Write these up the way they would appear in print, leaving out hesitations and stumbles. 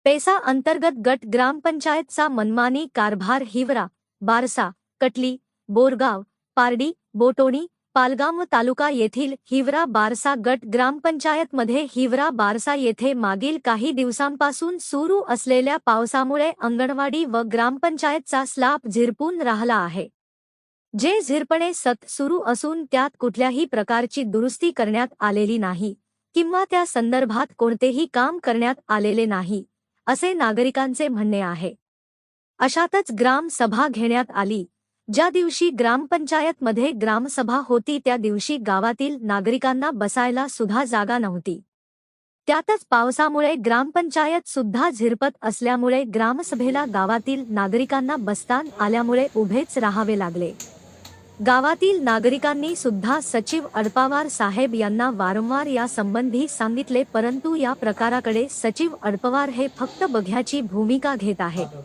PESA अंतर्गत गट ग्रामपंचायतचा मनमानी कारभार हिवरा, बारसा, कटली, बोरगाव, पारडी, बोटोणी, पालगाम तालुका येथील हिवरा बारसा गट ग्रामपंचायतमध्ये हिवरा बारसा येथे मागील काही दिवसांपासून सुरू असलेल्या पावसामुळे अंगणवाडी व ग्रामपंचायतचा स्लॅब झिरपून राहिला आहे. जे झिरपणे सुरू असून त्यात कुठल्याही प्रकारची दुरुस्ती करण्यात आलेली नाही किंवा त्या संदर्भात कोणतेही काम करण्यात आलेले नाही, असे नागरिकांचे म्हणणे आहे. अशातच ग्रामसभा घेण्यात आली. ज्या दिवशी ग्रामपंचायतमध्ये ग्रामसभा होती त्या दिवशी गावातील नागरिकांना बसायला सुद्धा जागा नव्हती. त्यातच पावसामुळे ग्रामपंचायत सुद्धा झिरपत असल्यामुळे ग्रामसभेला गावातील नागरिकांना बसता आल्यामुळे उभेच राहावे लागले. गावातील नागरिकांनी सुद्धा सचिव अडपावार साहेब यांना वारंवार या संबंधी सांगितले, परंतु या प्रकाराकडे सचिव अडपवार हे फक्त बघ्याची भूमिका घेत आहेत.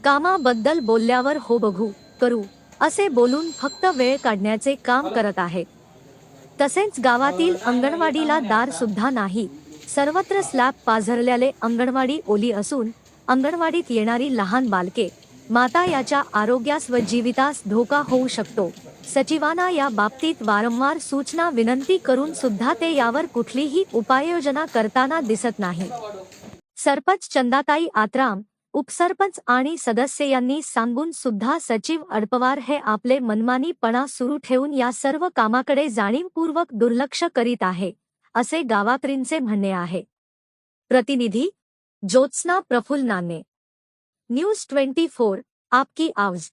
कामाबद्दल बोलल्यावर हो बघू, करू असे बोलून फक्त वेळ काढण्याचे काम करत आहेत. तसेच गावातील अंगणवाडीला दार सुद्धा नाही. सर्वत्र स्लॅब पाझरल्याले अंगणवाडी ओली असून अंगणवाडीत येणारी लहान बालके, माता याच्या आरोग्यास व जीवितास धोका होऊ शकतो. सचिवांना या बाबतीत वारंवार सूचना विनंती करून सुद्धा ते यावर कुठलीही उपाययोजना करताना दिसत नाही. सरपंच चंदाताई आत्राम, उपसरपंच आणि सदस्य यांनी सांगून सुद्धा सचिव अडपवार हे आपले मनमानीपणा सुरू ठेवून या सर्व कामाकडे जाणीवपूर्वक दुर्लक्ष करीत आहे, असे गावाकरींचे म्हणणे आहे. प्रतिनिधी ज्योत्स्ना प्रफुल्ल नाने, न्यूज 24, आपकी आवाज.